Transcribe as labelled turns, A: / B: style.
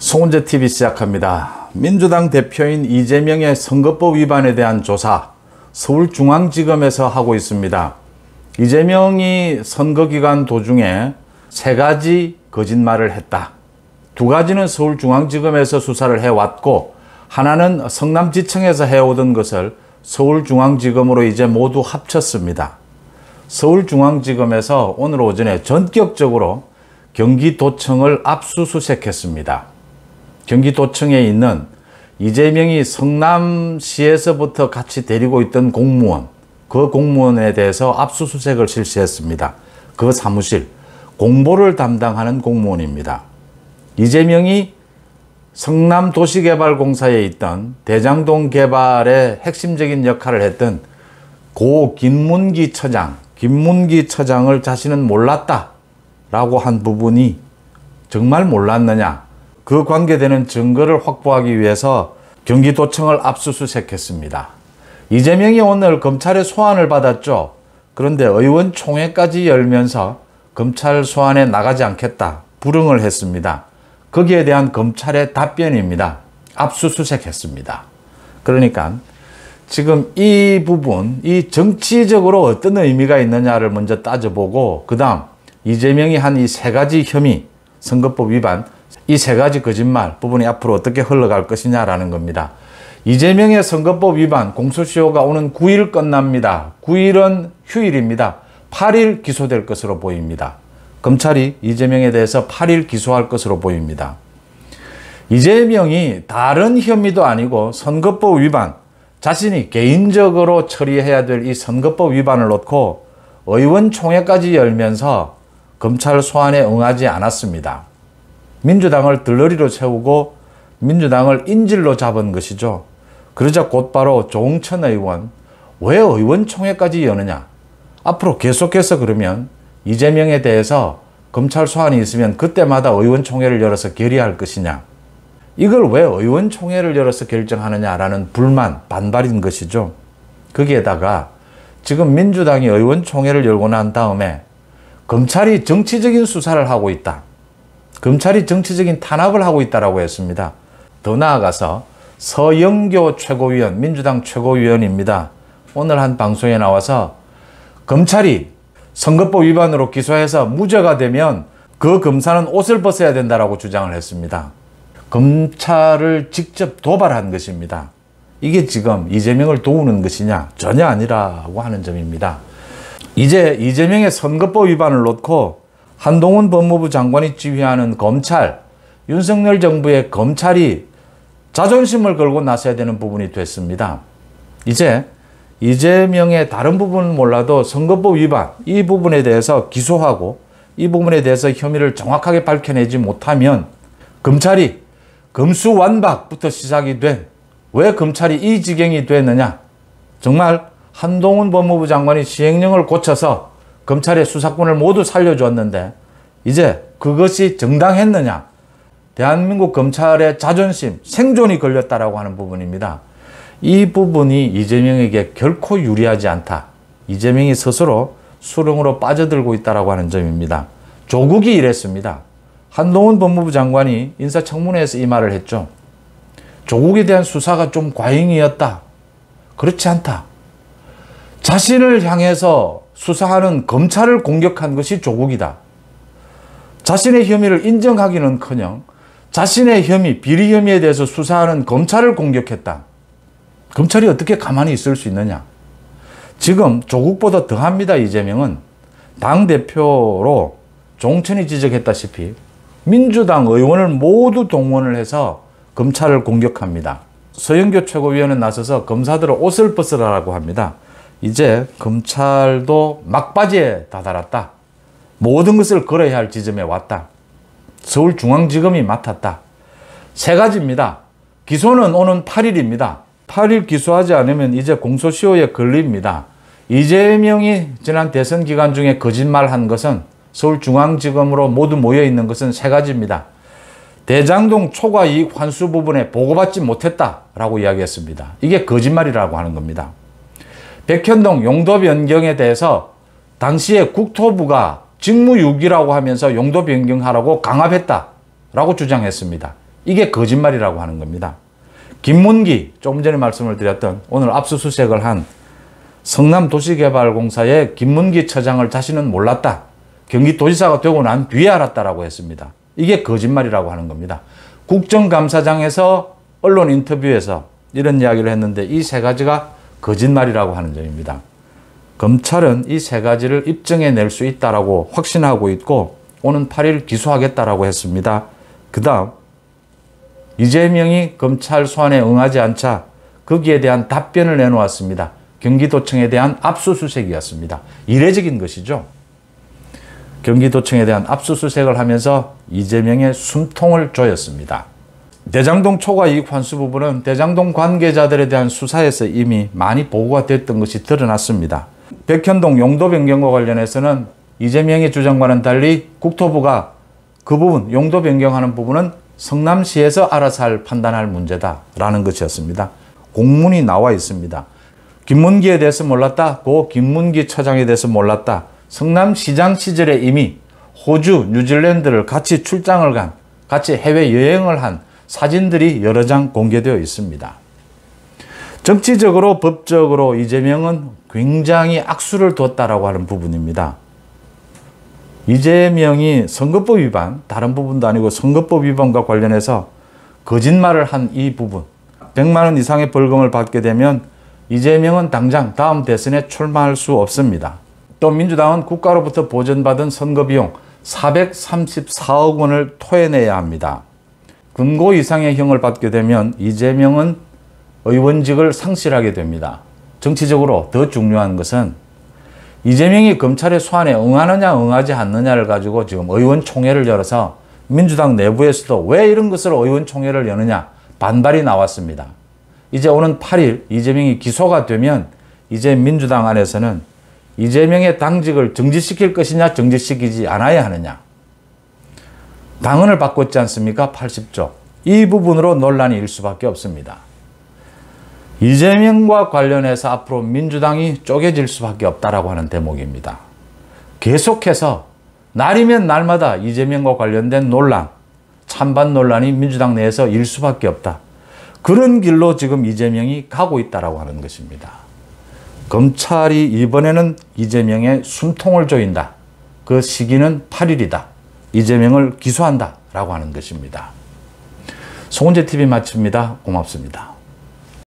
A: 송은재TV 시작합니다. 민주당 대표인 이재명의 선거법 위반에 대한 조사 서울중앙지검에서 하고 있습니다. 이재명이 선거기간 도중에 3가지 거짓말을 했다. 2가지는 서울중앙지검에서 수사를 해왔고 하나는 성남지청에서 해오던 것을 서울중앙지검으로 이제 모두 합쳤습니다. 서울중앙지검에서 오늘 오전에 전격적으로 경기도청을 압수수색했습니다. 경기도청에 있는 이재명이 성남시에서부터 같이 데리고 있던 공무원, 그 공무원에 대해서 압수수색을 실시했습니다. 그 사무실, 공보를 담당하는 공무원입니다. 이재명이 성남도시개발공사에 있던 대장동 개발의 핵심적인 역할을 했던 고 김문기 처장을 자신은 몰랐다라고 한 부분이 정말 몰랐느냐, 그 관계되는 증거를 확보하기 위해서 경기도청을 압수수색했습니다. 이재명이 오늘 검찰의 소환을 받았죠. 그런데 의원총회까지 열면서 검찰 소환에 나가지 않겠다 불응을 했습니다. 거기에 대한 검찰의 답변입니다. 압수수색했습니다. 그러니까 지금 이 부분, 이 정치적으로 어떤 의미가 있느냐를 먼저 따져보고 그 다음 이재명이 한 이 3가지 혐의, 선거법 위반, 이 3가지 거짓말 부분이 앞으로 어떻게 흘러갈 것이냐라는 겁니다. 이재명의 선거법 위반 공소시효가 오는 9일 끝납니다. 9일은 휴일입니다. 8일 기소될 것으로 보입니다. 검찰이 이재명에 대해서 8일 기소할 것으로 보입니다. 이재명이 다른 혐의도 아니고 선거법 위반, 자신이 개인적으로 처리해야 될 이 선거법 위반을 놓고 의원총회까지 열면서 검찰 소환에 응하지 않았습니다. 민주당을 들러리로 세우고 민주당을 인질로 잡은 것이죠. 그러자 곧바로 조응천 의원, 왜 의원총회까지 여느냐? 앞으로 계속해서 그러면 이재명에 대해서 검찰 소환이 있으면 그때마다 의원총회를 열어서 결의할 것이냐? 이걸 왜 의원총회를 열어서 결정하느냐라는 불만, 반발인 것이죠. 거기에다가 지금 민주당이 의원총회를 열고 난 다음에 검찰이 정치적인 수사를 하고 있다. 검찰이 정치적인 탄압을 하고 있다고 했습니다. 더 나아가서 서영교 최고위원, 민주당 최고위원입니다. 오늘 한 방송에 나와서 검찰이 선거법 위반으로 기소해서 무죄가 되면 그 검사는 옷을 벗어야 된다고 주장을 했습니다. 검찰을 직접 도발한 것입니다. 이게 지금 이재명을 도우는 것이냐? 전혀 아니라고 하는 점입니다. 이제 이재명의 선거법 위반을 놓고 한동훈 법무부 장관이 지휘하는 검찰, 윤석열 정부의 검찰이 자존심을 걸고 나서야 되는 부분이 됐습니다. 이제 이재명의 다른 부분은 몰라도 선거법 위반, 이 부분에 대해서 기소하고 이 부분에 대해서 혐의를 정확하게 밝혀내지 못하면 검찰이 검수완박부터 시작이 된, 왜 검찰이 이 지경이 됐느냐? 정말 한동훈 법무부 장관이 시행령을 고쳐서 검찰의 수사권을 모두 살려주었는데 이제 그것이 정당했느냐? 대한민국 검찰의 자존심, 생존이 걸렸다라고 하는 부분입니다. 이 부분이 이재명에게 결코 유리하지 않다. 이재명이 스스로 수렁으로 빠져들고 있다라고 하는 점입니다. 조국이 이랬습니다. 한동훈 법무부 장관이 인사청문회에서 이 말을 했죠. 조국에 대한 수사가 좀 과잉이었다. 그렇지 않다. 자신을 향해서 수사하는 검찰을 공격한 것이 조국이다. 자신의 혐의를 인정하기는커녕 자신의 혐의, 비리 혐의에 대해서 수사하는 검찰을 공격했다. 검찰이 어떻게 가만히 있을 수 있느냐? 지금 조국보다 더합니다. 이재명은 당대표로 종천이 지적했다시피 민주당 의원을 모두 동원을 해서 검찰을 공격합니다. 서영교 최고위원은 나서서 검사들을 옷을 벗으라고 합니다. 이제 검찰도 막바지에 다다랐다. 모든 것을 걸어야 할 지점에 왔다. 서울중앙지검이 맡았다. 3가지입니다. 기소는 오는 8일입니다. 8일 기소하지 않으면 이제 공소시효에 걸립니다. 이재명이 지난 대선 기간 중에 거짓말한 것은 서울중앙지검으로 모두 모여있는 것은 3가지입니다. 대장동 초과 이익 환수 부분에 보고받지 못했다라고 이야기했습니다. 이게 거짓말이라고 하는 겁니다. 백현동 용도 변경에 대해서 당시에 국토부가 직무유기라고 하면서 용도 변경하라고 강압했다라고 주장했습니다. 이게 거짓말이라고 하는 겁니다. 김문기, 조금 전에 말씀을 드렸던 오늘 압수수색을 한 성남도시개발공사의 김문기 처장을 자신은 몰랐다. 경기도지사가 되고 난 뒤에 알았다라고 했습니다. 이게 거짓말이라고 하는 겁니다. 국정감사장에서 언론 인터뷰에서 이런 이야기를 했는데 이 세 가지가 거짓말이라고 하는 점입니다. 검찰은 이 세 가지를 입증해낼 수 있다라고 확신하고 있고 오는 8일 기소하겠다라고 했습니다. 그 다음 이재명이 검찰 소환에 응하지 않자 거기에 대한 답변을 내놓았습니다. 경기도청에 대한 압수수색이었습니다. 이례적인 것이죠. 경기도청에 대한 압수수색을 하면서 이재명의 숨통을 조였습니다. 대장동 초과 이익 환수 부분은 대장동 관계자들에 대한 수사에서 이미 많이 보고가 됐던 것이 드러났습니다. 백현동 용도 변경과 관련해서는 이재명의 주장과는 달리 국토부가 그 부분, 용도 변경하는 부분은 성남시에서 알아서 판단할 문제다라는 것이었습니다. 공문이 나와 있습니다. 김문기에 대해서 몰랐다. 고 김문기 처장에 대해서 몰랐다. 성남시장 시절에 이미 호주, 뉴질랜드를 같이 출장을 간, 같이 해외여행을 한 사진들이 여러 장 공개되어 있습니다. 정치적으로, 법적으로 이재명은 굉장히 악수를 뒀다라고 하는 부분입니다. 이재명이 선거법 위반, 다른 부분도 아니고 선거법 위반과 관련해서 거짓말을 한 이 부분, 100만 원 이상의 벌금을 받게 되면 이재명은 당장 다음 대선에 출마할 수 없습니다. 또 민주당은 국가로부터 보전받은 선거비용 434억 원을 토해내야 합니다. 금고 이상의 형을 받게 되면 이재명은 의원직을 상실하게 됩니다. 정치적으로 더 중요한 것은 이재명이 검찰의 소환에 응하느냐 응하지 않느냐를 가지고 지금 의원총회를 열어서 민주당 내부에서도 왜 이런 것으로 의원총회를 여느냐 반발이 나왔습니다. 이제 오는 8일 이재명이 기소가 되면 이제 민주당 안에서는 이재명의 당직을 정지시킬 것이냐 정지시키지 않아야 하느냐. 당헌을 바꿨지 않습니까? 80조. 이 부분으로 논란이 일 수밖에 없습니다. 이재명과 관련해서 앞으로 민주당이 쪼개질 수밖에 없다라고 하는 대목입니다. 계속해서 날이면 날마다 이재명과 관련된 논란, 찬반 논란이 민주당 내에서 일 수밖에 없다. 그런 길로 지금 이재명이 가고 있다라고 하는 것입니다. 검찰이 이번에는 이재명의 숨통을 조인다. 그 시기는 8일이다. 이재명을 기소한다 라고 하는 것입니다. 송은재TV 마칩니다. 고맙습니다.